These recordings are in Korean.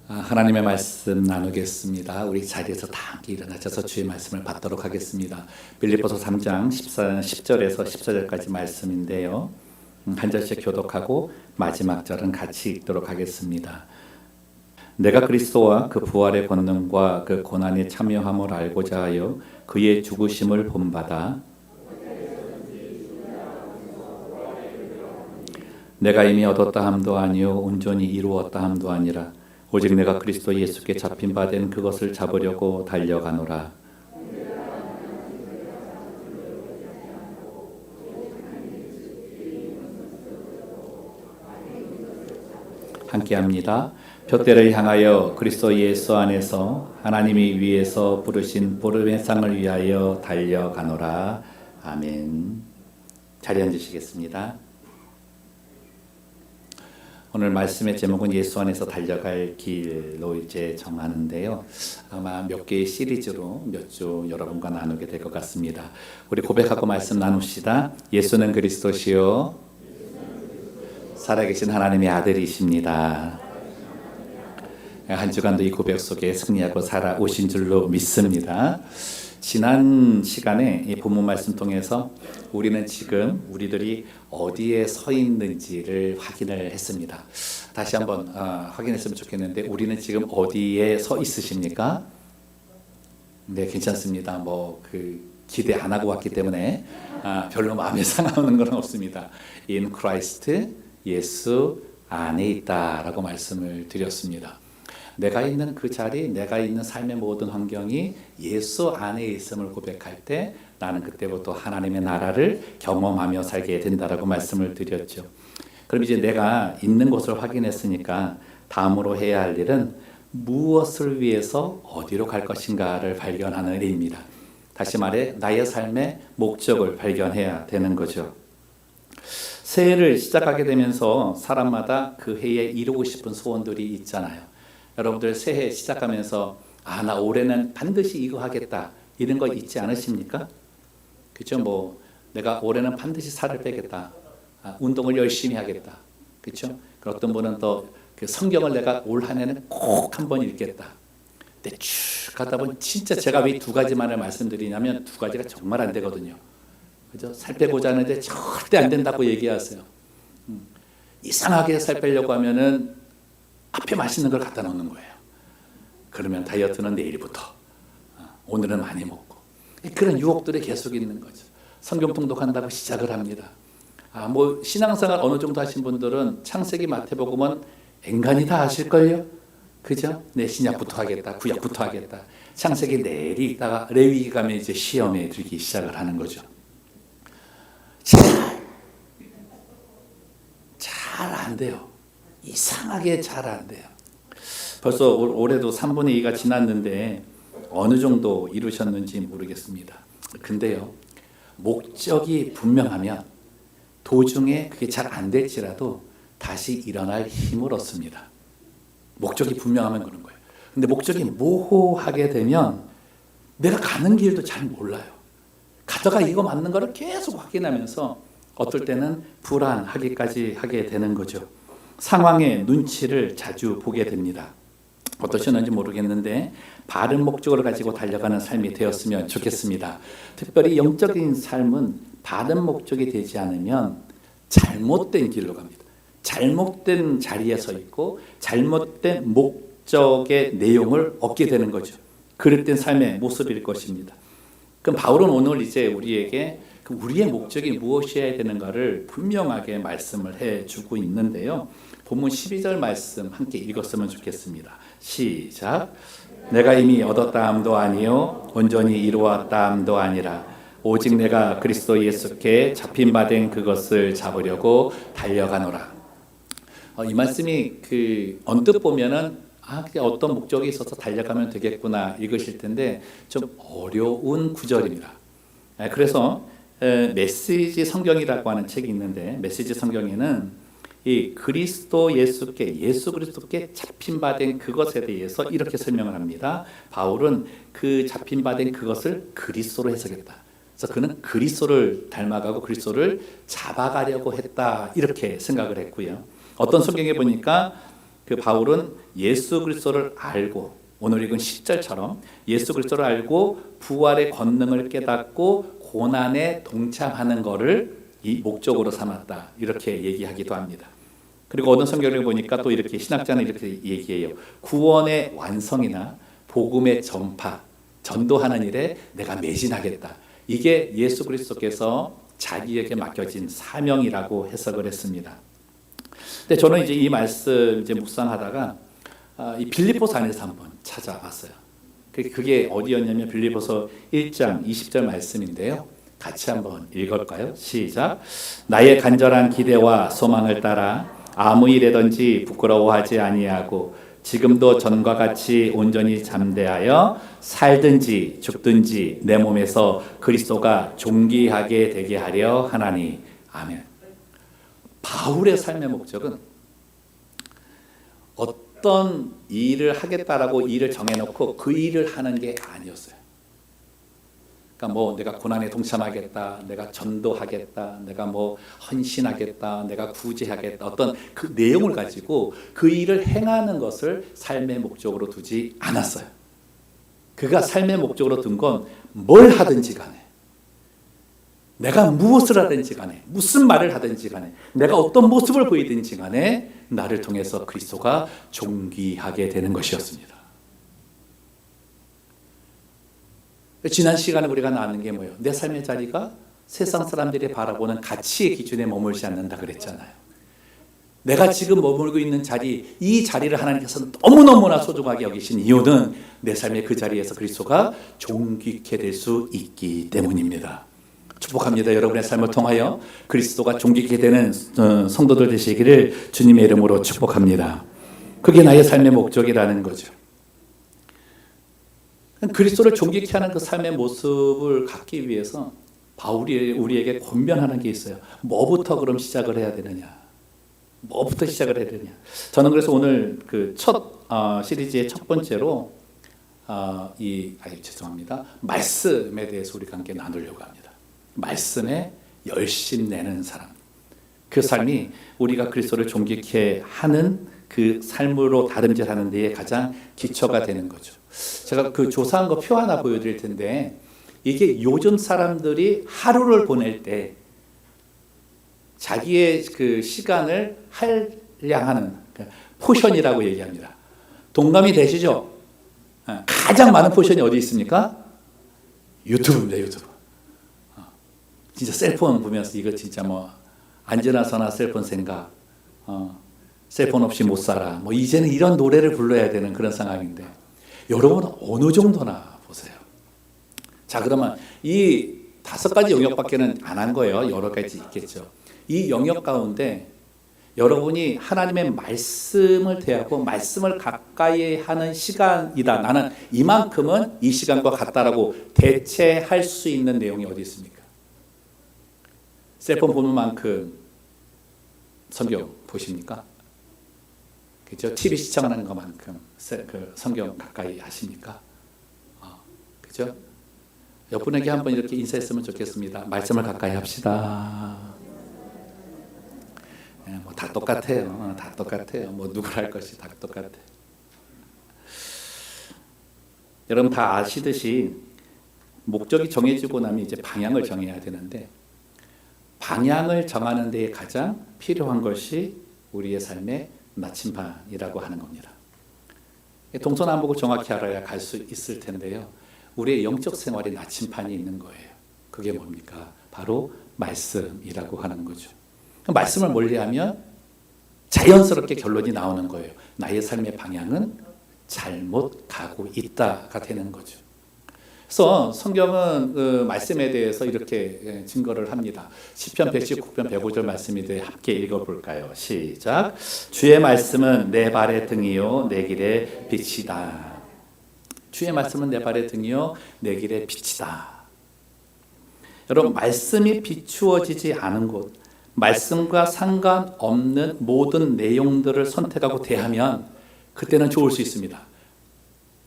하나님의 말씀 나누겠습니다. 우리 자리에서 다 함께 일어나셔서 주의 말씀을 받도록 하겠습니다. 빌립보서 3장 10절에서 14절까지 말씀인데요. 한 절씩 교독하고 마지막 절은 같이 읽도록 하겠습니다. 내가 그리스도와 그 부활의 권능과 그 고난에 참여함을 알고자 하여 그의 죽으심을 본받아 내가 이미 얻었다 함도 아니요 온전히 이루었다 함도 아니라 오직 내가 그리스도 예수께 잡힌 바 된 그것을 잡으려고 달려가노라. 함께합니다. 푯대를 향하여 그리스도 예수 안에서 하나님이 위에서 부르신 부름의 상을 위하여 달려가노라. 아멘. 자리 앉으시겠습니다. 오늘 말씀의 제목은 예수 안에서 달려갈 길로 이제 정하는데요. 아마 몇 개의 시리즈로 몇 주 여러분과 나누게 될 것 같습니다. 우리 고백하고 말씀 나눕시다. 예수는 그리스도시요 살아계신 하나님의 아들이십니다. 한 주간도 이 고백 속에 승리하고 살아오신 줄로 믿습니다. 지난 시간에 이 본문 말씀 통해서 우리는 지금 우리들이 어디에 서 있는지를 확인을 했습니다. 다시 한번 확인했으면 좋겠는데 우리는 지금 어디에 서 있으십니까? 네, 괜찮습니다. 기대 안 하고 왔기 때문에 별로 마음에 상하는 건 없습니다. In Christ, 예수 안에 있다라고 말씀을 드렸습니다. 내가 있는 그 자리, 내가 있는 삶의 모든 환경이 예수 안에 있음을 고백할 때 나는 그때부터 하나님의 나라를 경험하며 살게 된다라고 말씀을 드렸죠. 그럼 이제 내가 있는 곳을 확인했으니까 다음으로 해야 할 일은 무엇을 위해서 어디로 갈 것인가를 발견하는 일입니다. 다시 말해 나의 삶의 목적을 발견해야 되는 거죠. 새해를 시작하게 되면서 사람마다 그 해에 이루고 싶은 소원들이 있잖아요. 여러분들 새해 시작하면서 나 올해는 반드시 이거 하겠다 이런 거 있지 않으십니까? 그렇죠? 내가 올해는 반드시 살을 빼겠다, 운동을 열심히 하겠다, 그렇죠? 어떤 분은 또 그 성경을 내가 올 한 해는 꼭 한 번 읽겠다. 근데 쭉 가다 보면 진짜 제가 왜 두 가지만을 말씀드리냐면 두 가지가 정말 안 되거든요. 그죠? 살 빼고자 하는데 절대 안 된다고 얘기하세요. 이상하게 살 빼려고 하면은 앞에 맛있는 걸 갖다 놓는 거예요. 그러면 다이어트는 내일부터, 오늘은 많이 먹고, 그런 유혹들이 계속 있는 거죠. 성경 통독한다고 시작을 합니다. 신앙생활 어느 정도 하신 분들은 창세기 마태복음은 앵간히 다 아실걸요? 그죠? 네, 신약부터 하겠다, 구약부터 하겠다. 창세기 내리 있다가 레위기 가면 이제 시험에 들기 시작을 하는 거죠. 잘 안 돼요. 이상하게 잘 안 돼요. 벌써 올해도 3분의 2가 지났는데 어느 정도 이루셨는지 모르겠습니다. 근데요, 목적이 분명하면 도중에 그게 잘 안 될지라도 다시 일어날 힘을 얻습니다. 목적이 분명하면 그런 거예요. 근데 목적이 모호하게 되면 내가 가는 길도 잘 몰라요. 가다가 이거 맞는 거를 계속 확인하면서 어떨 때는 불안하기까지 하게 되는 거죠. 상황의 눈치를 자주 보게 됩니다. 어떠셨는지 모르겠는데 바른 목적을 가지고 달려가는 삶이 되었으면 좋겠습니다. 특별히 영적인 삶은 바른 목적이 되지 않으면 잘못된 길로 갑니다. 잘못된 자리에 서 있고 잘못된 목적의 내용을 얻게 되는 거죠. 그릇된 삶의 모습일 것입니다. 그럼 바울은 오늘 이제 우리에게 우리의 목적이 무엇이어야 되는가를 분명하게 말씀을 해주고 있는데요. 본문 12절 말씀 함께 읽었으면 좋겠습니다. 시작. 내가 이미 얻었다 함도 아니요 온전히 이루었다 함도 아니라 오직 내가 그리스도 예수께 잡힌 바 된 그것을 잡으려고 달려가노라. 이 말씀이 언뜻 보면은 그냥 어떤 목적이 있어서 달려가면 되겠구나 읽으실 텐데 좀 어려운 구절입니다. 그래서 메시지 성경이라고 하는 책이 있는데 메시지 성경에는 이 그리스도 예수께 예수 그리스도께 잡힌 바 된 그것에 대해서 이렇게 설명을 합니다. 바울은 그 잡힌 바 된 그것을 그리스도로 해석했다. 그래서 그는 그리스도를 닮아가고 그리스도를 잡아가려고 했다 이렇게 생각을 했고요. 어떤 성경에 보니까 그 바울은 예수 그리스도를 알고, 오늘 읽은 10절처럼 예수 그리스도를 알고 부활의 권능을 깨닫고 고난에 동참하는 것을 이 목적으로 삼았다, 이렇게 얘기하기도 합니다. 그리고 어느 성경을 보니까 또 이렇게 신학자는 이렇게 얘기해요. 구원의 완성이나 복음의 전파, 전도하는 일에 내가 매진하겠다. 이게 예수 그리스도께서 자기에게 맡겨진 사명이라고 해석을 했습니다. 근데 저는 이제 이 말씀 이제 묵상하다가 이 빌립보서 안에서 한번 찾아봤어요. 그게 어디였냐면 빌립보서 1장 20절 말씀인데요. 같이 한번 읽을까요? 시작. 나의 간절한 기대와 소망을 따라 아무 일에든지 부끄러워하지 아니하고 지금도 전과 같이 온전히 잠대하여 살든지 죽든지 내 몸에서 그리스도가 존귀하게 되게 하려 하나니. 아멘. 바울의 삶의 목적은 어떤 일을 하겠다라고 일을 정해놓고 그 일을 하는 게 아니었어요. 그러니까 뭐 내가 고난에 동참하겠다, 내가 전도하겠다, 내가 뭐 헌신하겠다, 내가 구제하겠다, 어떤 그 내용을 가지고 그 일을 행하는 것을 삶의 목적으로 두지 않았어요. 그가 삶의 목적으로 둔 건 뭘 하든지 간에, 내가 무엇을 하든지 간에, 무슨 말을 하든지 간에, 내가 어떤 모습을 보이든지 간에 나를 통해서 그리스도가 존귀하게 되는 것이었습니다. 지난 시간에 우리가 나눈 게 뭐예요? 내 삶의 자리가 세상 사람들이 바라보는 가치의 기준에 머물지 않는다 그랬잖아요. 내가 지금 머물고 있는 자리, 이 자리를 하나님께서 너무너무나 소중하게 여기신 이유는 내 삶의 그 자리에서 그리스도가 존귀케 될 수 있기 때문입니다. 축복합니다. 여러분의 삶을 통하여 그리스도가 존귀케 되는 성도들 되시기를 주님의 이름으로 축복합니다. 그게 나의 삶의 목적이라는 거죠. 그리스도를 존귀케 하는 그 삶의 모습을 갖기 위해서 바울이 우리에게 권면하는 게 있어요. 뭐부터 그럼 시작을 해야 되느냐? 뭐부터 시작을 해야 되느냐? 저는 그래서 오늘 그 첫 시리즈의 첫 번째로 죄송합니다. 말씀에 대해서 우리가 함께 나누려고 합니다. 말씀에 열심 내는 사람. 그 삶이 우리가 그리스도를 존귀케 하는 그 삶으로 다름질하는 데에 가장 기초가 되는 거죠. 제가 그 조사한 거 표 하나 보여드릴 텐데, 이게 요즘 사람들이 하루를 보낼 때 자기의 그 시간을 할당하는 포션이라고 얘기합니다. 동감이 되시죠? 가장 많은 포션이 어디 있습니까? 유튜브입니다. 유튜브. 진짜 셀폰 보면서 이거 진짜 뭐 안전하 서나 셀폰 생각, 셀폰 없이 못 살아, 뭐 이제는 이런 노래를 불러야 되는 그런 상황인데, 여러분은 어느 정도나 보세요. 자, 그러면 이 5가지 영역밖에는 안 한 거예요. 여러 가지 있겠죠. 이 영역 가운데 여러분이 하나님의 말씀을 대하고 말씀을 가까이 하는 시간이다, 나는 이만큼은 이 시간과 같다라고 대체할 수 있는 내용이 어디 있습니까? 셀폰 보는 만큼 성경 보십니까? 그죠? TV 시청하는 것만큼 그 성경 가까이 하십니까? 그죠? 옆분에게 한번 이렇게 인사했으면 좋겠습니다. 말씀을 가까이 합시다. 뭐 다 똑같아요. 다 똑같아요. 뭐 누굴 할 것이 다 똑같아요. 여러분 다 아시듯이 목적이 정해지고 나면 이제 방향을 정해야 되는데, 방향을 정하는 데에 가장 필요한 것이 우리의 삶의 나침반이라고 하는 겁니다. 동서남북을 정확히 알아야 갈 수 있을 텐데요. 우리의 영적 생활에 나침반이 있는 거예요. 그게 뭡니까? 바로 말씀이라고 하는 거죠. 말씀을 멀리하면 자연스럽게 결론이 나오는 거예요. 나의 삶의 방향은 잘못 가고 있다가 되는 거죠. 그래서 성경은 그 말씀에 대해서 이렇게 증거를 합니다. 시편 119편 105절 말씀인데 함께 읽어볼까요? 시작. 주의 말씀은 내 발의 등이요 내 길의 빛이다. 주의 말씀은 내 발의 등이요 내 길의 빛이다. 여러분, 말씀이 비추어지지 않은 곳, 말씀과 상관없는 모든 내용들을 선택하고 대하면 그때는 좋을 수 있습니다.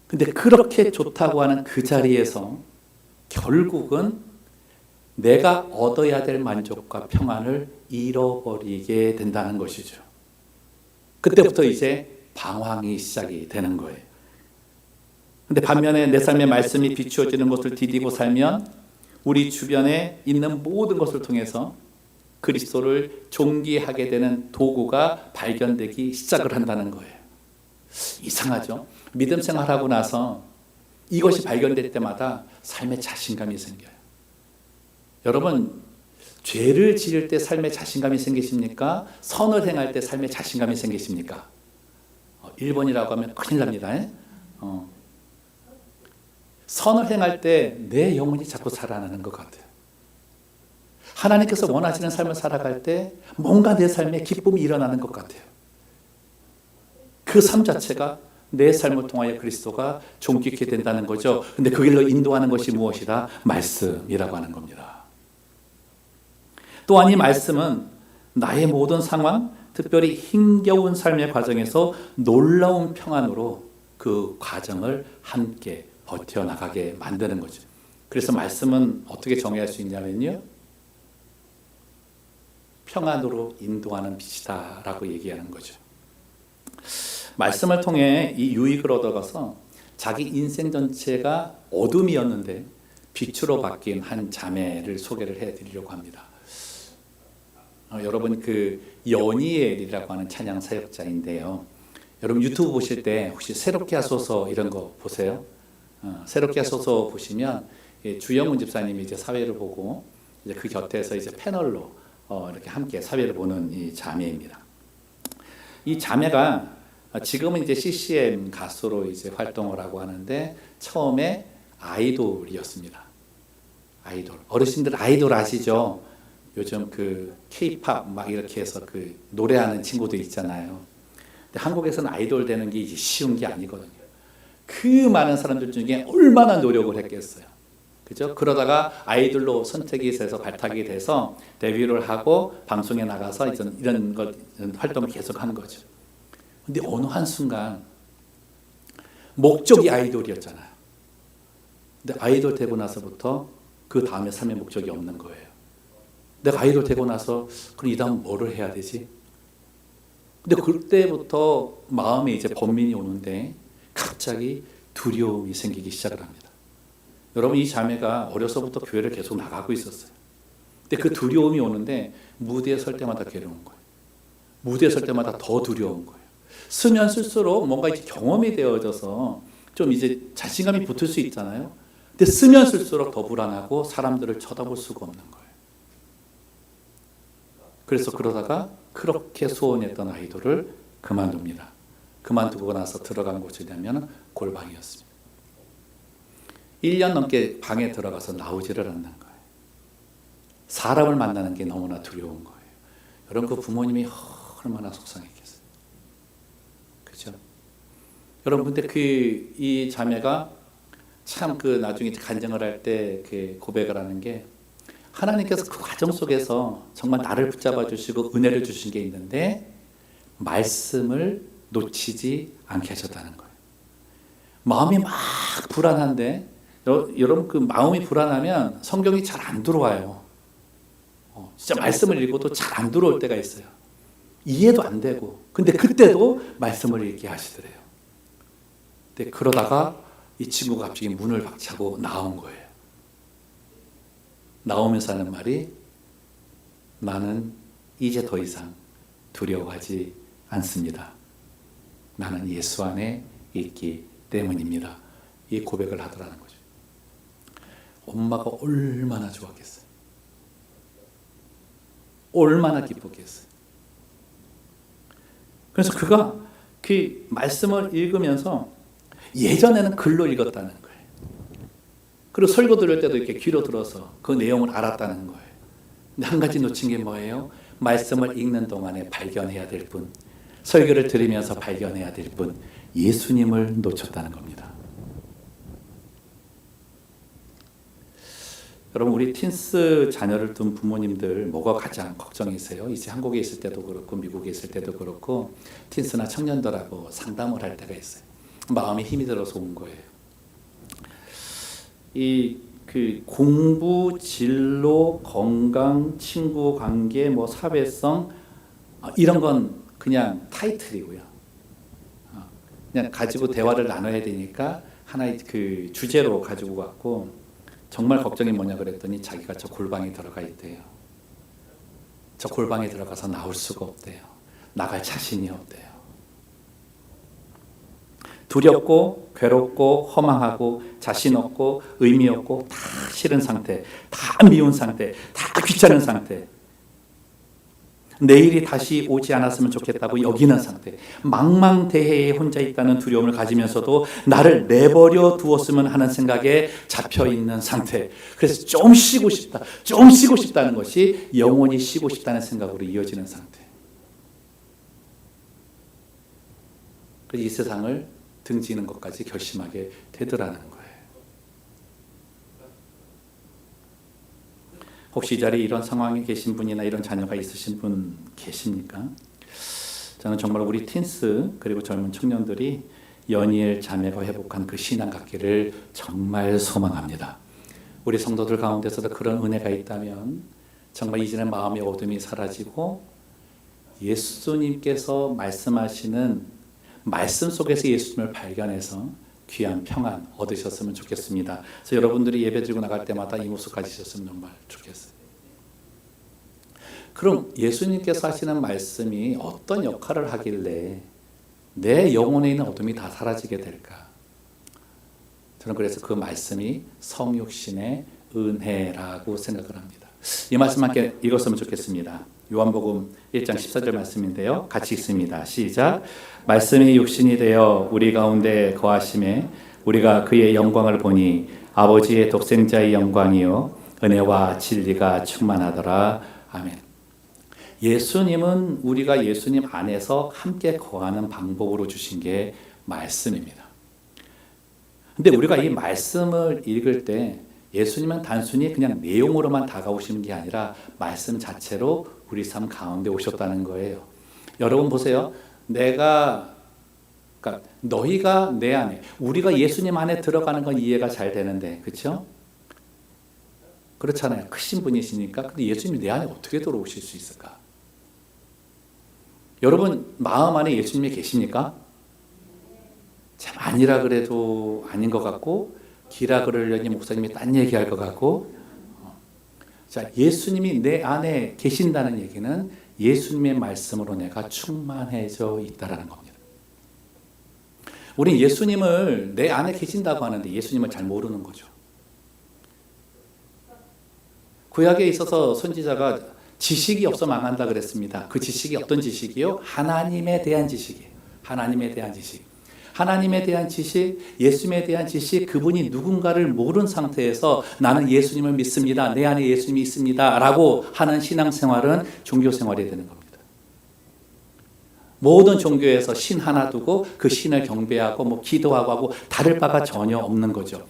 근데 그렇게 좋다고 하는 그 자리에서 결국은 내가 얻어야 될 만족과 평안을 잃어버리게 된다는 것이죠. 그때부터 이제 방황이 시작이 되는 거예요. 근데 반면에 내 삶의 말씀이 비추어지는 것을 디디고 살면 우리 주변에 있는 모든 것을 통해서 그리스도를 존귀하게 되는 도구가 발견되기 시작을 한다는 거예요. 이상하죠? 믿음 생활하고 나서 이것이 발견될 때마다 삶에 자신감이 생겨요. 여러분, 죄를 지을 때 삶에 자신감이 생기십니까? 선을 행할 때 삶에 자신감이 생기십니까? 1번이라고 하면 큰일 납니다. 선을 행할 때 내 영혼이 자꾸 살아나는 것 같아요. 하나님께서 원하시는 삶을 살아갈 때 뭔가 내 삶에 기쁨이 일어나는 것 같아요. 그 삶 자체가 내 삶을 통하여 그리스도가 존귀케 된다는 거죠. 근데 그 길로 인도하는 것이 무엇이다? 말씀이라고 하는 겁니다. 또한 이 말씀은 나의 모든 상황, 특별히 힘겨운 삶의 과정에서 놀라운 평안으로 그 과정을 함께 버텨나가게 만드는 거죠. 그래서 말씀은 어떻게 정의할 수 있냐면요, 평안으로 인도하는 빛이다 라고 얘기하는 거죠. 말씀을 통해 이 유익을 얻어가서 자기 인생 전체가 어둠이었는데 빛으로 바뀐 한 자매를 소개를 해드리려고 합니다. 여러분, 그 연이엘이라고 하는 찬양 사역자인데요. 여러분 유튜브 보실 때 혹시 새롭게 하소서 이런 거 보세요? 새롭게 하소서 보시면 주영훈 집사님이 이제 사회를 보고 이제 그 곁에서 이제 패널로 이렇게 함께 사회를 보는 이 자매입니다. 이 자매가 지금은 이제 CCM 가수로 이제 활동을 하고 하는데 처음에 아이돌이었습니다. 아이돌. 어르신들 아이돌 아시죠? 요즘 그 K-팝 막 이렇게 해서 그 노래하는 친구들 있잖아요. 근데 한국에서는 아이돌 되는 게 이제 쉬운 게 아니거든요. 그 많은 사람들 중에 얼마나 노력을 했겠어요. 그죠? 그러다가 아이돌로 선택이 돼서 발탁이 돼서 데뷔를 하고 방송에 나가서 이런 활동을 계속 하는 거죠. 근데 어느 한순간 목적이 아이돌이었잖아요. 근데 아이돌 되고 나서부터 그 다음에 삶의 목적이 없는 거예요. 내가 아이돌 되고 나서 그럼 이 다음 뭐를 해야 되지? 근데 그때부터 마음에 이제 번민이 오는데 갑자기 두려움이 생기기 시작을 합니다. 여러분, 이 자매가 어려서부터 교회를 계속 나가고 있었어요. 근데 그 두려움이 오는데 무대에 설 때마다 괴로운 거예요. 무대에 설 때마다 더 두려운 거예요. 쓰면 쓸수록 뭔가 이제 경험이 되어져서 좀 이제 자신감이 붙을 수 있잖아요. 근데 쓰면 쓸수록 더 불안하고 사람들을 쳐다볼 수가 없는 거예요. 그래서 그러다가 그렇게 소원했던 아이돌을 그만둡니다. 그만두고 나서 들어간 곳이 되면 골방이었습니다. 1년 넘게 방에 들어가서 나오지를 않는 거예요. 사람을 만나는 게 너무나 두려운 거예요. 여러분, 그 부모님이 얼마나 속상했겠어요. 그죠? 여러분, 근데 이 자매가 참 그 나중에 간증을 할 때 그 고백을 하는 게 하나님께서 그 과정 속에서 정말 나를 붙잡아 주시고 은혜를 주신 게 있는데 말씀을 놓치지 않게 하셨다는 거예요. 마음이 막 불안한데 여러분, 그 마음이 불안하면 성경이 잘 안 들어와요. 진짜 말씀을 읽어도 잘 안 들어올 때가 있어요. 이해도 안 되고. 근데 그때도 말씀을 읽게 하시더래요. 근데 그러다가 이 친구가 갑자기 문을 박차고 나온 거예요. 나오면서 하는 말이, 나는 이제 더 이상 두려워하지 않습니다. 나는 예수 안에 있기 때문입니다. 이 고백을 하더라는 거죠. 엄마가 얼마나 좋았겠어요. 얼마나 기뻤겠어요. 그래서 그가 그 말씀을 읽으면서 예전에는 글로 읽었다는 거예요. 그리고 설교 들을 때도 이렇게 귀로 들어서 그 내용을 알았다는 거예요. 근데 한 가지 놓친 게 뭐예요? 말씀을 읽는 동안에 발견해야 될 분, 설교를 들으면서 발견해야 될 분, 예수님을 놓쳤다는 겁니다. 여러분, 우리 틴스 자녀를 둔 부모님들 뭐가 가장 걱정이세요? 이제 한국에 있을 때도 그렇고 미국에 있을 때도 그렇고 틴스나 청년들하고 상담을 할 때가 있어요. 마음이 힘이 들어서 온 거예요. 그 공부, 진로, 건강, 친구 관계, 뭐 사회성, 이런 건 그냥 타이틀이고요. 그냥 가지고 대화를 나눠야 되니까 하나의 그 주제로 가지고 왔고, 정말 걱정이 뭐냐 그랬더니 자기가 저 골방에 들어가 있대요. 저 골방에 들어가서 나올 수가 없대요. 나갈 자신이 없대요. 두렵고 괴롭고 허망하고 자신 없고 의미 없고 다 싫은 상태, 다 미운 상태, 다 귀찮은 상태, 내일이 다시 오지 않았으면 좋겠다고 여기는 상태, 망망대해에 혼자 있다는 두려움을 가지면서도 나를 내버려 두었으면 하는 생각에 잡혀있는 상태. 그래서 좀 쉬고 싶다, 좀 쉬고 싶다는 것이 영원히 쉬고 싶다는 생각으로 이어지는 상태. 그래서 이 세상을 등지는 것까지 결심하게 되더라는 거예요. 혹시 이 자리에 이런 상황에 계신 분이나 이런 자녀가 있으신 분 계십니까? 저는 정말 우리 틴스 그리고 젊은 청년들이 연이엘 자매가 회복한 그 신앙 갖기를 정말 소망합니다. 우리 성도들 가운데서도 그런 은혜가 있다면 정말 이제는 마음의 어둠이 사라지고 예수님께서 말씀하시는 말씀 속에서 예수님을 발견해서 귀한 평안 얻으셨으면 좋겠습니다. 그래서 여러분들이 예배 드리고 나갈 때마다 이 모습 가지셨으면 정말 좋겠어요. 그럼 예수님께서 하시는 말씀이 어떤 역할을 하길래 내 영혼에 있는 어둠이 다 사라지게 될까? 저는 그래서 그 말씀이 성육신의 은혜라고 생각을 합니다. 이 말씀 함께 읽었으면 좋겠습니다. 요한복음 1장 14절 말씀인데요. 같이 읽습니다. 시작. 말씀이 육신이 되어 우리 가운데 거하심에 우리가 그의 영광을 보니 아버지의 독생자의 영광이요 은혜와 진리가 충만하더라. 아멘. 예수님은 우리가 예수님 안에서 함께 거하는 방법으로 주신 게 말씀입니다. 근데 우리가 이 말씀을 읽을 때 예수님은 단순히 그냥 내용으로만 다가오시는 게 아니라 말씀 자체로 우리 삶 가운데 오셨다는 거예요. 여러분 보세요. 그러니까 너희가 내 안에, 우리가 예수님 안에 들어가는 건 이해가 잘 되는데, 그렇죠? 그렇잖아요. 크신 분이시니까. 근데 예수님이 내 안에 어떻게 들어오실 수 있을까? 여러분 마음 안에 예수님이 계십니까? 참 아니라 그래도 아닌 것 같고, 기라 그러려니 목사님이 딴 얘기할 것 같고. 자, 예수님이 내 안에 계신다는 얘기는 예수님의 말씀으로 내가 충만해져 있다는 겁니다. 우린 예수님을 내 안에 계신다고 하는데 예수님을 잘 모르는 거죠. 구약에 있어서 선지자가 지식이 없어 망한다 그랬습니다. 그 지식이 어떤 지식이요? 하나님에 대한 지식이에요. 하나님에 대한 지식. 하나님에 대한 지식, 예수님에 대한 지식, 그분이 누군가를 모르는 상태에서 나는 예수님을 믿습니다. 내 안에 예수님이 있습니다. 라고 하는 신앙생활은 종교생활이 되는 겁니다. 모든 종교에서 신 하나 두고 그 신을 경배하고 기도하고 하고 다를 바가 전혀 없는 거죠.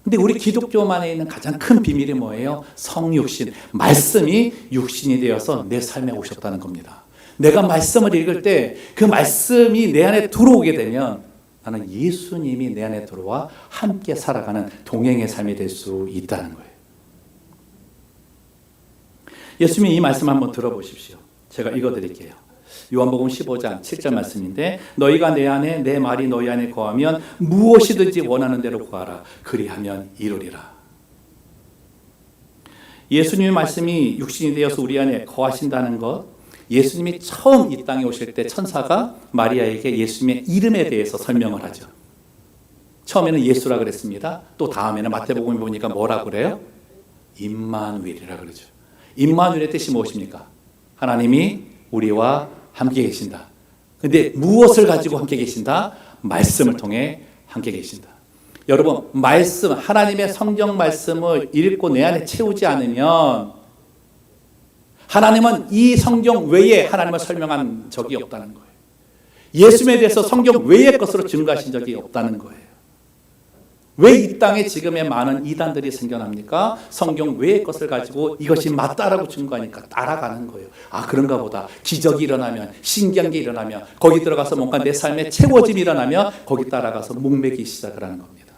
근데 우리 기독교만에 있는 가장 큰 비밀이 뭐예요? 성육신, 말씀이 육신이 되어서 내 삶에 오셨다는 겁니다. 내가 말씀을 읽을 때 그 말씀이 내 안에 들어오게 되면 나는 예수님이 내 안에 들어와 함께 살아가는 동행의 삶이 될 수 있다는 거예요. 예수님이 이 말씀 한번 들어보십시오. 제가 읽어드릴게요. 요한복음 15장 7절 말씀인데 너희가 내 안에 내 말이 너희 안에 거하면 무엇이든지 원하는 대로 구하라. 그리하면 이루리라. 예수님의 말씀이 육신이 되어서 우리 안에 거하신다는 것, 예수님이 처음 이 땅에 오실 때 천사가 마리아에게 예수님의 이름에 대해서 설명을 하죠. 처음에는 예수라 그랬습니다. 또 다음에는 마태복음에 보니까 뭐라 그래요? 임마누엘이라 그러죠. 임마누엘의 뜻이 무엇입니까? 하나님이 우리와 함께 계신다. 근데 무엇을 가지고 함께 계신다? 말씀을 통해 함께 계신다. 여러분, 말씀, 하나님의 성경 말씀을 읽고 내 안에 채우지 않으면 하나님은 이 성경 외에 하나님을 설명한 적이 없다는 거예요. 예수님에 대해서 성경 외의 것으로 증거하신 적이 없다는 거예요. 왜 이 땅에 지금의 많은 이단들이 생겨납니까? 성경 외의 것을 가지고 이것이 맞다라고 증거하니까 따라가는 거예요. 아, 그런가 보다. 기적이 일어나면, 신기한 게 일어나면, 거기 들어가서 뭔가 내 삶에 채워짐이 일어나면 거기 따라가서 목매기 시작을 하는 겁니다.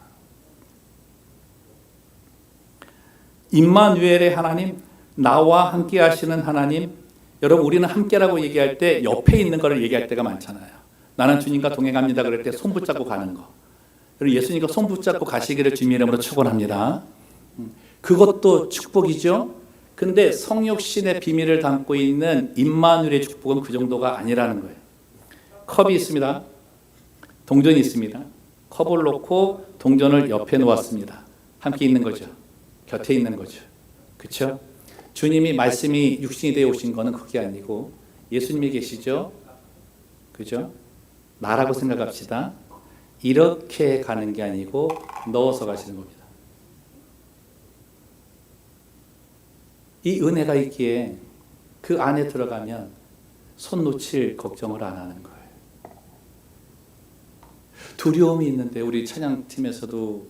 임마누엘의 하나님, 나와 함께 하시는 하나님. 여러분, 우리는 함께라고 얘기할 때 옆에 있는 거를 얘기할 때가 많잖아요. 나는 주님과 동행합니다 그럴 때 손 붙잡고 가는 거. 그리고 예수님과 손 붙잡고 가시기를 주님의 이름으로 축원합니다. 그것도 축복이죠. 근데 성육신의 비밀을 담고 있는 임마누엘의 축복은 그 정도가 아니라는 거예요. 컵이 있습니다. 동전이 있습니다. 컵을 놓고 동전을 옆에 놓았습니다. 함께 있는 거죠. 곁에 있는 거죠. 그렇죠? 주님이 말씀이 육신이 되어 오신 거는 그게 아니고 예수님이 계시죠. 그죠? 나라고 생각합시다. 이렇게 가는 게 아니고 넣어서 가시는 겁니다. 이 은혜가 있기에 그 안에 들어가면 손 놓칠 걱정을 안 하는 거예요. 두려움이 있는데 우리 찬양팀에서도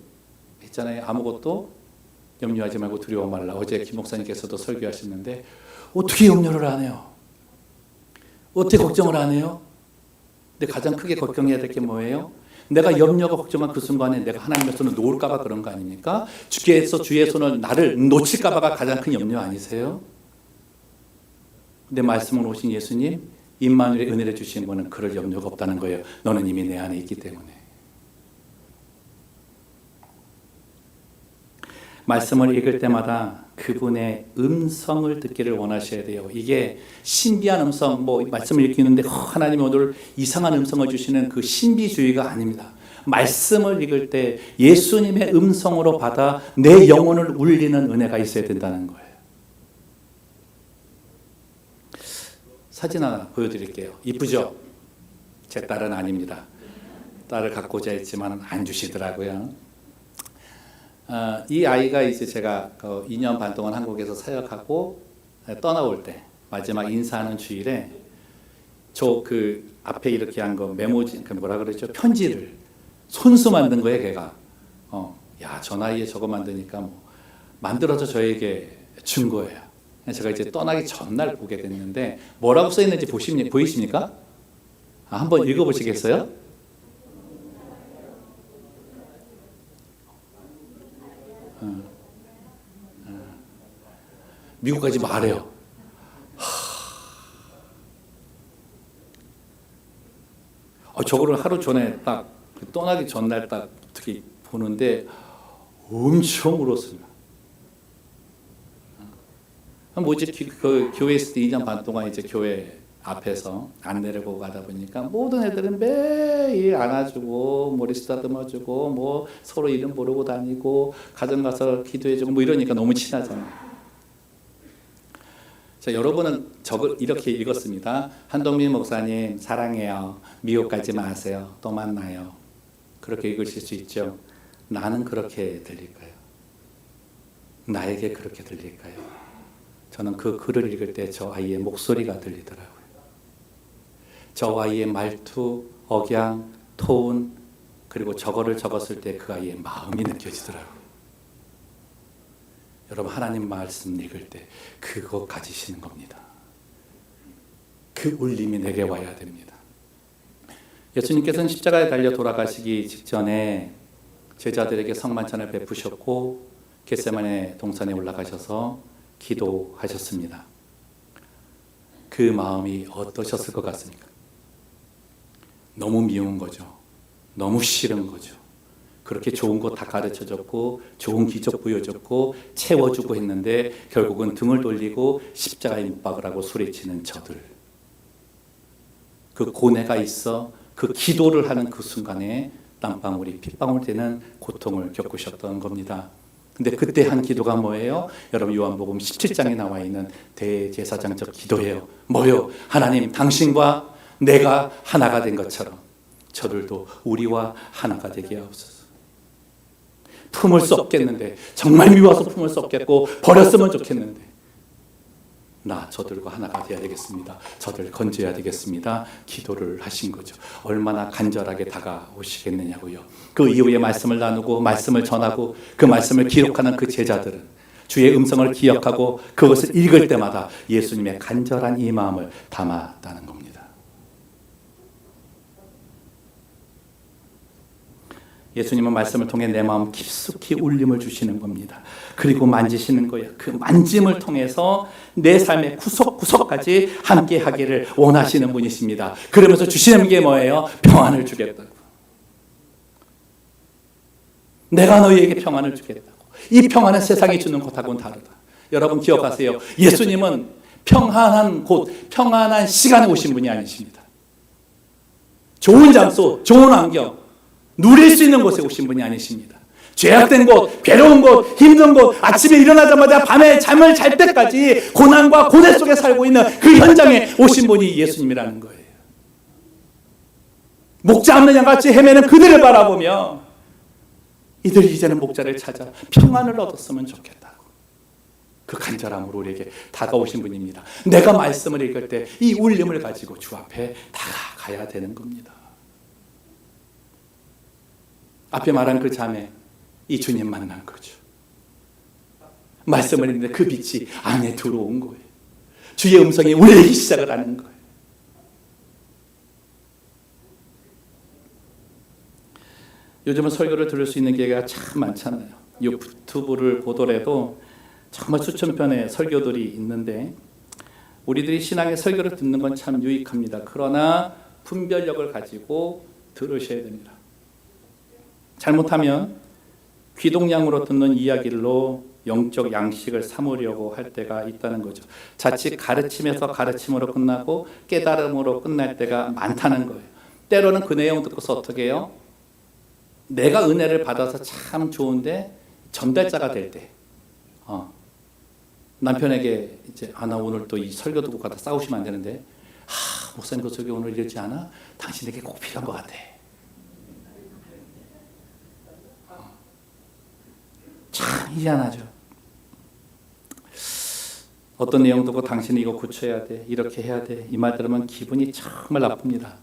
했잖아요. 아무것도 염려하지 말고 두려워 말라. 어제 김 목사님께서도 설교하셨는데 어떻게 염려를 안 해요? 어떻게 걱정을 안 해요? 근데 가장 크게 걱정해야 될 게 뭐예요? 내가 염려가 걱정한 그 순간에 내가 하나님의 손을 놓을까 봐 그런 거 아닙니까? 주께서 주의 손을 나를 놓칠까 봐가 가장 큰 염려 아니세요? 근데 말씀을 오신 예수님, 임마누엘의 은혜를 주신 분은 그럴 염려가 없다는 거예요. 너는 이미 내 안에 있기 때문에. 말씀을 읽을 때마다 그분의 음성을 듣기를 원하셔야 돼요. 이게 신비한 음성, 말씀을 읽기는데 하나님이 오늘 이상한 음성을 주시는 그 신비주의가 아닙니다. 말씀을 읽을 때 예수님의 음성으로 받아 내 영혼을 울리는 은혜가 있어야 된다는 거예요. 사진 하나 보여드릴게요. 이쁘죠? 제 딸은 아닙니다. 딸을 갖고자 했지만 안 주시더라고요. 이 아이가 이제 제가 2년 반 동안 한국에서 사역하고 떠나올 때 마지막 인사하는 주일에 저 그 앞에 이렇게 한 거 메모지 뭐라 그러죠? 편지를 손수 만든 거예요, 걔가. 야, 저 나이에 저거 만드니까 만들어서 저에게 준 거예요. 제가 이제 떠나기 전날 보게 됐는데 뭐라고 써 있는지 보이십니까? 한번 읽어보시겠어요? 미국까지 말해요. 저거를 하루 전에 딱 떠나기 전날 딱 어떻게 보는데 엄청 울었습니다. 그 교회 있을 때 2년 반 동안 이제 교회 앞에서 안내를 보고 가다 보니까 모든 애들은 매일 안아주고 머리 쓰다듬어주고 서로 이름 부르고 다니고 가정 가서 기도해주고 이러니까 너무 친하잖아요. 자, 여러분은 저걸 이렇게 읽었습니다. 한동민 목사님 사랑해요. 미국 가지 마세요. 또 만나요. 그렇게 읽으실 수 있죠. 나는 그렇게 들릴까요? 나에게 그렇게 들릴까요? 저는 그 글을 읽을 때 저 아이의 목소리가 들리더라고요. 저 아이의 말투, 억양, 톤, 그리고 저거를 적었을 때 그 아이의 마음이 느껴지더라고요. 여러분, 하나님 말씀 읽을 때 그거 가지시는 겁니다. 그 울림이 내게 와야 됩니다. 예수님께서는 십자가에 달려 돌아가시기 직전에 제자들에게 성만찬을 베푸셨고 겟세마네 동산에 올라가셔서 기도하셨습니다. 그 마음이 어떠셨을 것 같습니까? 너무 미운 거죠. 너무 싫은 거죠. 그렇게 좋은 거 다 가르쳐줬고 좋은 기적 보여줬고 채워주고 했는데 결국은 등을 돌리고 십자가에 못 박으라고 소리치는 저들. 그 고뇌가 있어 그 기도를 하는 그 순간에 땀방울이 핏방울 되는 고통을 겪으셨던 겁니다. 근데 그때 한 기도가 뭐예요? 여러분, 요한복음 17장에 나와 있는 대제사장적 기도예요. 뭐요? 하나님, 당신과 내가 하나가 된 것처럼 저들도 우리와 하나가 되게 하옵소서. 품을 수 없겠는데, 정말 미워서 품을 수 없겠고 버렸으면 좋겠는데, 나 저들과 하나가 되어야 되겠습니다. 저들 건져야 되겠습니다. 기도를 하신 거죠. 얼마나 간절하게 다가오시겠느냐고요. 그 이후에 말씀을 나누고 말씀을 전하고 그 말씀을 기록하는 그 제자들은 주의 음성을 기억하고 그것을 읽을 때마다 예수님의 간절한 이 마음을 담았다는 겁니다. 예수님은 말씀을 통해 내 마음 깊숙이 울림을 주시는 겁니다. 그리고 만지시는 거예요. 그 만짐을 통해서 내 삶의 구석구석까지 함께 하기를 원하시는 분이십니다. 그러면서 주시는 게 뭐예요? 평안을 주겠다고. 내가 너희에게 평안을 주겠다고. 이 평안은 세상이 주는 것하고는 다르다. 여러분 기억하세요. 예수님은 평안한 곳, 평안한 시간에 오신 분이 아니십니다. 좋은 장소, 좋은 환경, 누릴 수 있는 곳에 오신 분이 아니십니다. 죄악된 곳, 괴로운 곳, 힘든 곳, 아침에 일어나자마자 밤에 잠을 잘 때까지 고난과 고뇌 속에 살고 있는 그 현장에 오신 분이 예수님이라는 거예요. 목자 없는 양같이 헤매는 그들을 바라보며 이들이 이제는 목자를 찾아 평안을 얻었으면 좋겠다고 그 간절함으로 우리에게 다가오신 분입니다. 내가 말씀을 읽을 때 이 울림을 가지고 주 앞에 다가가야 되는 겁니다. 앞에 말한 그 자매, 이 주님 만난 거죠. 말씀을 읽는데 그 빛이 안에 들어온 거예요. 주의 음성이 울리기 시작을 하는 거예요. 요즘은 설교를 들을 수 있는 기회가 참 많잖아요. 유튜브를 보더라도 정말 수천 편의 설교들이 있는데 우리들이 신앙의 설교를 듣는 건 참 유익합니다. 그러나 분별력을 가지고 들으셔야 됩니다. 잘못하면 귀동냥으로 듣는 이야기로 영적 양식을 삼으려고 할 때가 있다는 거죠. 자칫 가르침에서 가르침으로 끝나고 깨달음으로 끝날 때가 많다는 거예요. 때로는 그 내용 듣고서 어떻게 해요? 내가 은혜를 받아서 참 좋은데 전달자가 될 때 남편에게 이제 나 오늘 또 이 설교 듣고 가다 싸우시면 안 되는데 목사님 그 설교 오늘 읽지 않아? 당신에게 꼭 필요한 것 같아. 참 희한하죠. 어떤 내용 듣고 당신이 이거 고쳐야 돼, 이렇게 해야 돼, 이 말 들으면 기분이 정말 나쁩니다.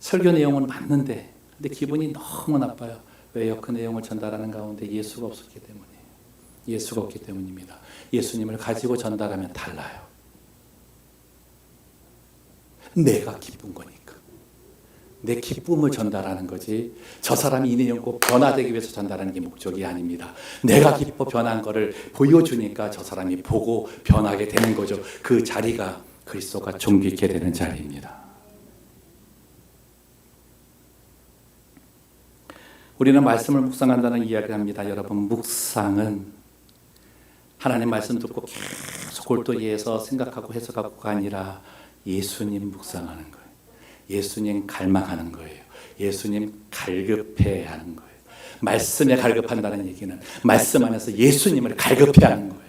설교 내용은 맞는데 근데 기분이 너무 나빠요. 왜요? 그 내용을 전달하는 가운데 예수가 없었기 때문이에요. 예수가 없기 때문입니다. 예수님을 가지고 전달하면 달라요. 내가 기쁜 거니까. 내 기쁨을 전달하는 거지 저 사람이 이 내용 꼭 변화되기 위해서 전달하는 게 목적이 아닙니다. 내가 기뻐 변한 거를 보여주니까 저 사람이 보고 변하게 되는 거죠. 그 자리가 그리스도가 존귀케 되는 자리입니다. 우리는 말씀을 묵상한다는 이야기를 합니다. 여러분 묵상은 하나님 말씀 듣고 계속 골똘히해서 생각하고 해석하고가 아니라 예수님 묵상하는 거예요. 예수님 갈망하는 거예요. 예수님 갈급해 하는 거예요. 말씀에 갈급한다는 얘기는 말씀 안에서 예수님을 갈급해 하는 거예요.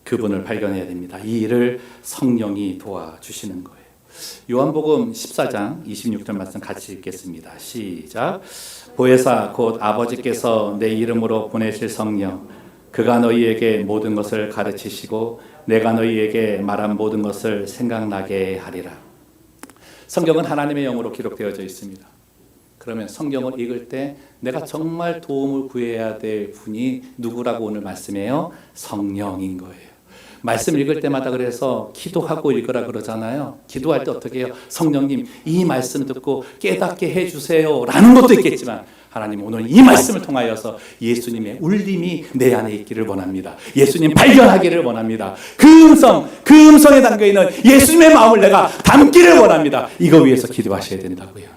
그분을 발견해야 됩니다. 이 일을 성령이 도와주시는 거예요. 요한복음 14장 26절 말씀 같이 읽겠습니다. 시작. 보혜사 곧 아버지께서 내 이름으로 보내실 성령 그가 너희에게 모든 것을 가르치시고 내가 너희에게 말한 모든 것을 생각나게 하리라. 성경은 하나님의 영으로 기록되어져 있습니다. 그러면 성경을 읽을 때 내가 정말 도움을 구해야 될 분이 누구라고 오늘 말씀해요? 성령인 거예요. 말씀 읽을 때마다 그래서 기도하고 읽으라 그러잖아요. 기도할 때 어떻게 해요? 성령님 이 말씀 듣고 깨닫게 해주세요 라는 것도 있겠지만 하나님 오늘 이 말씀을 통하여서 예수님의 울림이 내 안에 있기를 원합니다. 예수님 발견하기를 원합니다. 그 음성에 담겨있는 예수님의 마음을 내가 담기를 원합니다. 이거 위해서 기도하셔야 된다고요.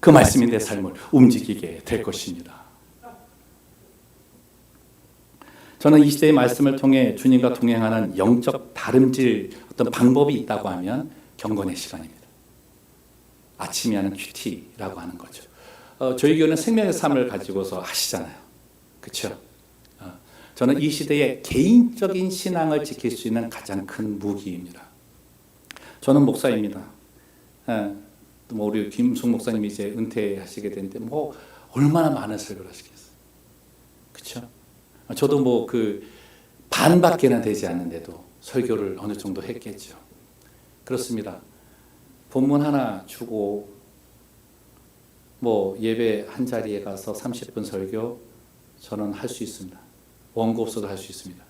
그 말씀이 내 삶을 움직이게 될 것입니다. 저는 이 시대의 말씀을 통해 주님과 동행하는 영적 다름질 어떤 방법이 있다고 하면 경건의 시간입니다. 아침에 하는 큐티라고 하는 거죠. 저희 교회는 생명의 삶을 가지고서 하시잖아요. 그렇죠? 저는 이 시대의 개인적인 신앙을 지킬 수 있는 가장 큰 무기입니다. 저는 목사입니다. 우리 김숙 목사님이 이제 은퇴하시게 됐는데 얼마나 많은 설교를 하시겠어요. 그렇죠? 저도 그 반밖에는 되지 않는데도 설교를 어느 정도 했겠죠. 그렇습니다. 본문 하나 주고 예배 한 자리에 가서 30분 설교 저는 할 수 있습니다. 원고 없어도 할 수 있습니다.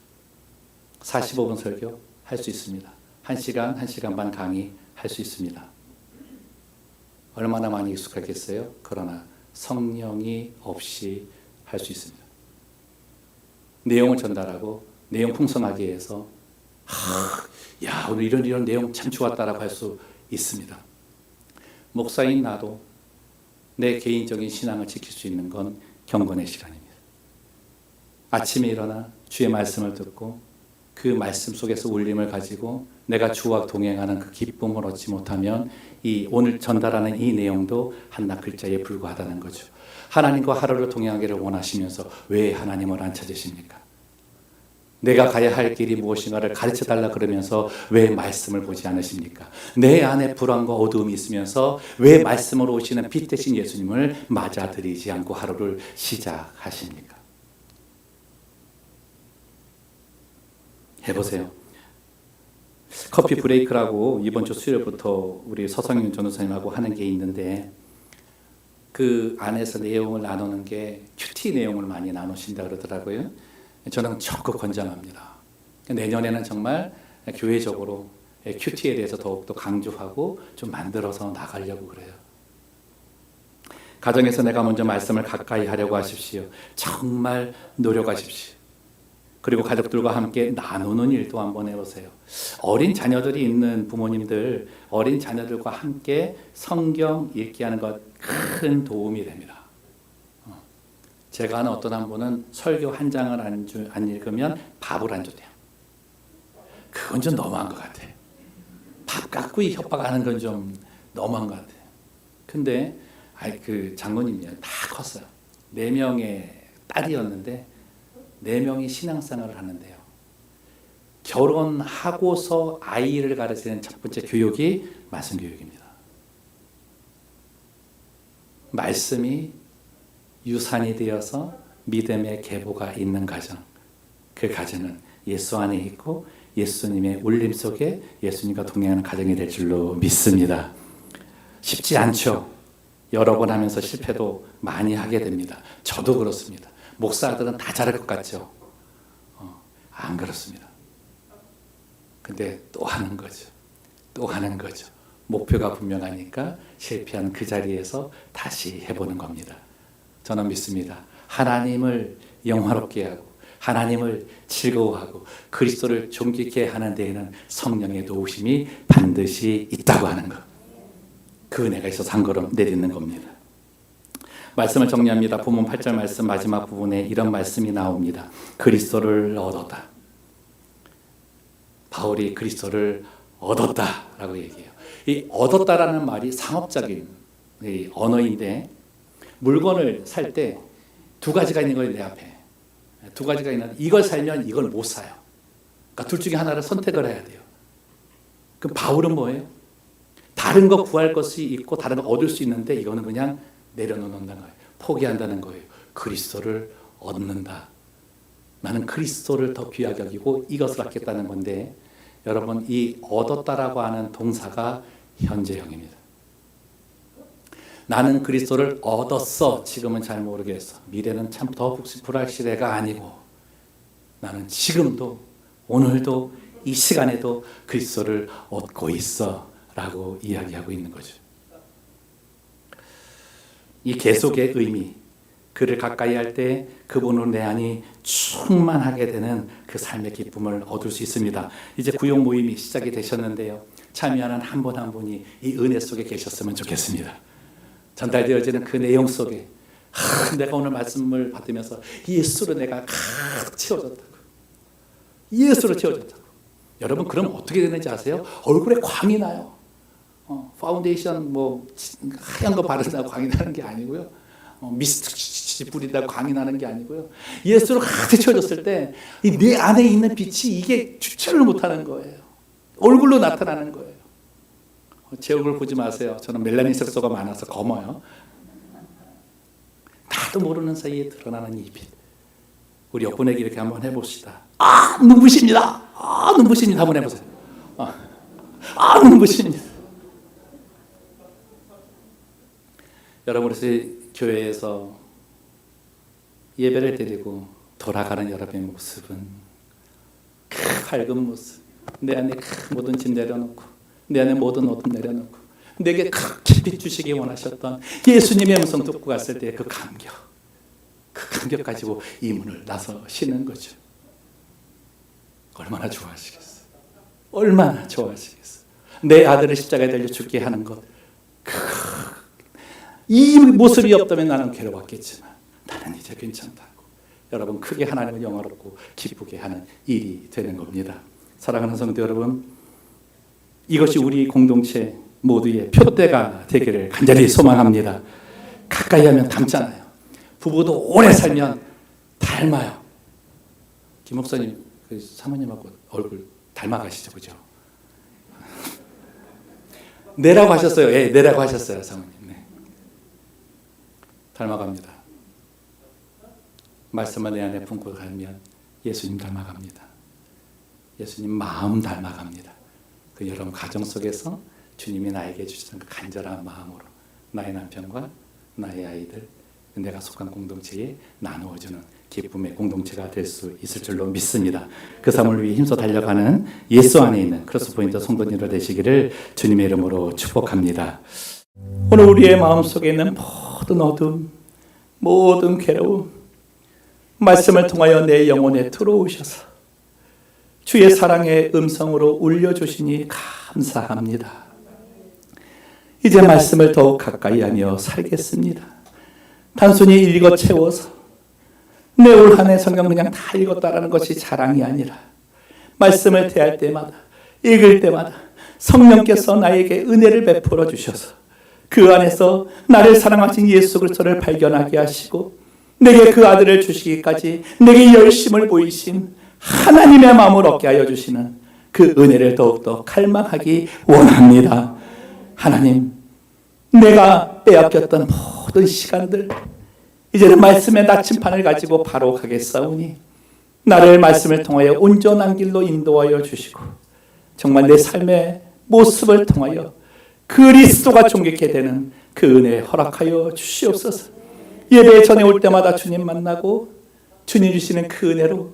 45분 설교 할 수 있습니다. 1시간, 1시간 반 강의 할 수 있습니다. 얼마나 많이 익숙하겠어요? 그러나 성령이 없이 할 수 있습니다. 내용을 전달하고 내용 풍성하게 해서 야 오늘 이런 내용 참 좋았다라고 할 수 있습니다. 목사인 나도 내 개인적인 신앙을 지킬 수 있는 건 경건의 시간입니다. 아침에 일어나 주의 말씀을 듣고 그 말씀 속에서 울림을 가지고 내가 주와 동행하는 그 기쁨을 얻지 못하면 이 오늘 전달하는 이 내용도 한낱 글자에 불과하다는 거죠. 하나님과 하루를 동행하기를 원하시면서 왜 하나님을 안 찾으십니까? 내가 가야 할 길이 무엇인가를 가르쳐달라 그러면서 왜 말씀을 보지 않으십니까? 내 안에 불안과 어두움이 있으면서 왜 말씀으로 오시는 빛 대신 예수님을 맞아들이지 않고 하루를 시작하십니까? 해보세요. 커피 브레이크라고 이번 주 수요일부터 우리 서성윤 전도사님하고 하는 게 있는데 그 안에서 내용을 나누는 게 큐티 내용을 많이 나누신다 그러더라고요. 저는 적극 권장합니다. 내년에는 정말 교회적으로 큐티에 대해서 더욱더 강조하고 좀 만들어서 나가려고 그래요. 가정에서 내가 먼저 말씀을 가까이 하려고 하십시오. 정말 노력하십시오. 그리고 가족들과 함께 나누는 일도 한번 해보세요. 어린 자녀들이 있는 부모님들, 어린 자녀들과 함께 성경 읽기 하는 것 큰 도움이 됩니다. 제가 아는 어떤 한 분은 설교 한 장을 안 읽으면 밥을 안 줬대요. 그건 좀 너무한 것 같아요. 밥 갖고 협박하는 건 좀 너무한 것 같아요. 근데 그 장모님이요 다 컸어요. 4명의 딸이었는데 4명이 신앙생활을 하는데요. 결혼하고서 아이를 가르치는 첫 번째 교육이 말씀 교육입니다. 말씀이 유산이 되어서 믿음의 계보가 있는 가정, 그 가정은 예수 안에 있고 예수님의 울림 속에 예수님과 동행하는 가정이 될 줄로 믿습니다. 쉽지 않죠. 여러 번 하면서 실패도 많이 하게 됩니다. 저도 그렇습니다. 목사들은 다 잘할 것 같죠. 안 그렇습니다. 근데 또 하는 거죠. 또 하는 거죠. 목표가 분명하니까 실패한 그 자리에서 다시 해보는 겁니다. 저는 믿습니다. 하나님을 영화롭게 하고 하나님을 즐거워하고 그리스도를 존귀케 하는 데에는 성령의 도우심이 반드시 있다고 하는 것. 그 은혜가 있어서 한 걸음 내딛는 겁니다. 말씀을 정리합니다. 본문 8절 말씀 마지막 부분에 이런 말씀이 나옵니다. 그리스도를 얻었다. 바울이 그리스도를 얻었다라고 얘기해요. 이 얻었다라는 말이 상업적인 언어인데 물건을 살 때 2가지가 있는 거예요. 내 앞에 2가지가 있는데 이걸 살면 이걸 못 사요. 그러니까 둘 중에 하나를 선택을 해야 돼요. 그럼 바울은 뭐예요? 다른 거 구할 것이 있고 다른 거 얻을 수 있는데 이거는 그냥 내려놓는다는 거예요. 포기한다는 거예요. 그리스도를 얻는다. 나는 그리스도를 더 귀하게 여기고 이것을 갖겠다는 건데 여러분 이 얻었다라고 하는 동사가 현재형입니다. 나는 그리스도를 얻었어. 지금은 잘 모르겠어. 미래는 참 더 불확실해가 아니고 나는 지금도 오늘도 이 시간에도 그리스도를 얻고 있어 라고 이야기하고 있는 거죠. 이 계속의 의미, 그를 가까이 할 때 그분으로 내 안이 충만하게 되는 그 삶의 기쁨을 얻을 수 있습니다. 이제 구역 모임이 시작이 되셨는데요. 참여하는 한 분 한 분이 이 은혜 속에 계셨으면 좋겠습니다. 전달되어지는 그 내용 속에 내가 오늘 말씀을 받으면서 예수로 내가 가득 채워졌다고. 예수로 채워졌다고. 여러분 그럼 어떻게 되는지 아세요? 얼굴에 광이 나요. 파운데이션 뭐 하얀 거 바른다고 광이 나는 게 아니고요. 미스트 뿌리다고 광이 나는 게 아니고요. 예수로 가득 채워졌을 때 내 안에 있는 빛이 이게 주체를 못하는 거예요. 얼굴로 나타나는 거예요. 제 얼굴 보지 마세요. 저는 멜라닌 색소가 많아서 검어요. 나도 모르는 사이에 드러나는 이 빛. 우리 옆분에게 이렇게 한번 해봅시다. 눈부십니다. 눈부십니다. 한번 해보세요. 눈부십니다. 여러분 우리 교회에서 예배를 드리고 돌아가는 여러분의 모습은 그 밝은 모습, 내 안에 모든 짐 내려놓고 내 안에 모든 어둠 내려놓고 내게 그렇게 비추시기 원하셨던 예수님의 음성 듣고 갔을 때 그 감격 가지고 이 문을 나서시는 거죠. 얼마나 좋아하시겠어요? 얼마나 좋아하시겠어요? 내 아들을 십자가에 달려 죽게 하는 것, 이 모습이 없다면 나는 괴로웠겠지만 나는 이제 괜찮다고 여러분 크게 하나님을 영화롭고 기쁘게 하는 일이 되는 겁니다. 사랑하는 성도 여러분, 이것이 우리 공동체 모두의 표대가 되기를 간절히 소망합니다. 가까이 하면 닮잖아요. 부부도 오래 살면 닮아요. 김 목사님 그 사모님하고 얼굴 닮아가시죠, 그죠? 내라고 하셨어요. 예, 내라고 하셨어요, 사모님. 네. 닮아갑니다. 말씀을 내 안에 품고 가면 예수님 닮아갑니다. 예수님 마음 닮아갑니다. 그 여러분 가정 속에서 주님이 나에게 주시는 그 간절한 마음으로 나의 남편과 나의 아이들, 내가 속한 공동체에 나누어주는 기쁨의 공동체가 될 수 있을 줄로 믿습니다. 그 삶을 위해 힘써 달려가는 예수 안에 있는 크로스포인트 성도님들 되시기를 주님의 이름으로 축복합니다. 오늘 우리의 마음속에 있는 모든 어둠, 모든 괴로움, 말씀을 통하여 내 영혼에 들어오셔서 주의 사랑의 음성으로 울려주시니 감사합니다. 이제 말씀을 더욱 가까이 하며 살겠습니다. 단순히 읽어 채워서 내 올 한 해 성경 그냥 다 읽었다라는 것이 자랑이 아니라 말씀을 대할 때마다, 읽을 때마다 성령께서 나에게 은혜를 베풀어 주셔서 그 안에서 나를 사랑하신 예수 그리스도를 발견하게 하시고 내게 그 아들을 주시기까지 내게 열심을 보이신 하나님의 마음을 얻게 하여 주시는 그 은혜를 더욱더 갈망하기 원합니다. 하나님, 내가 빼앗겼던 모든 시간들 이제는 말씀의 나침판을 가지고 바로 가겠사오니 나를 말씀을 통하여 온전한 길로 인도하여 주시고 정말 내 삶의 모습을 통하여 그리스도가 존귀케 되는 그 은혜 허락하여 주시옵소서. 예배 전에 올 때마다 주님 만나고 주님 주시는 그 은혜로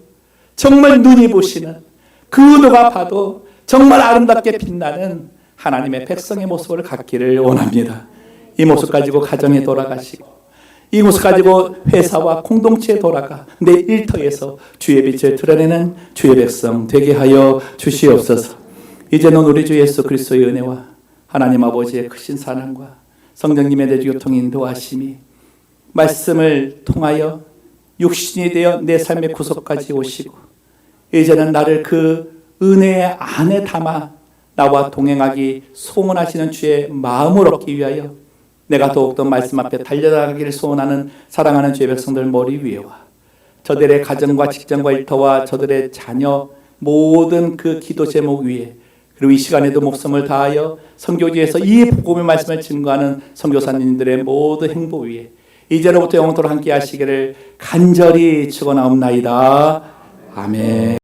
정말 눈이 보시는 그 누가 봐도 정말 아름답게 빛나는 하나님의 백성의 모습을 갖기를 원합니다. 이 모습 가지고 가정에 돌아가시고 이 모습 가지고 회사와 공동체에 돌아가 내 일터에서 주의 빛을 드러내는 주의 백성 되게 하여 주시옵소서. 이제는 우리 주 예수 그리스도의 은혜와 하나님 아버지의 크신 사랑과 성령님의 내주교통 인도하심이 말씀을 통하여 육신이 되어 내 삶의 구석까지 오시고 이제는 나를 그 은혜의 안에 담아 나와 동행하기 소원하시는 주의 마음을 얻기 위하여 내가 더욱더 말씀 앞에 달려나가기를 소원하는 사랑하는 주의 백성들 머리 위에와 저들의 가정과 직장과 일터와 저들의 자녀 모든 그 기도 제목 위에 그리고 이 시간에도 목숨을 다하여 선교지에서 이 복음의 말씀을 증거하는 선교사님들의 모든 행보 위에 이제로부터 영원토록 함께 하시기를 간절히 축원하옵나이다. 아멘.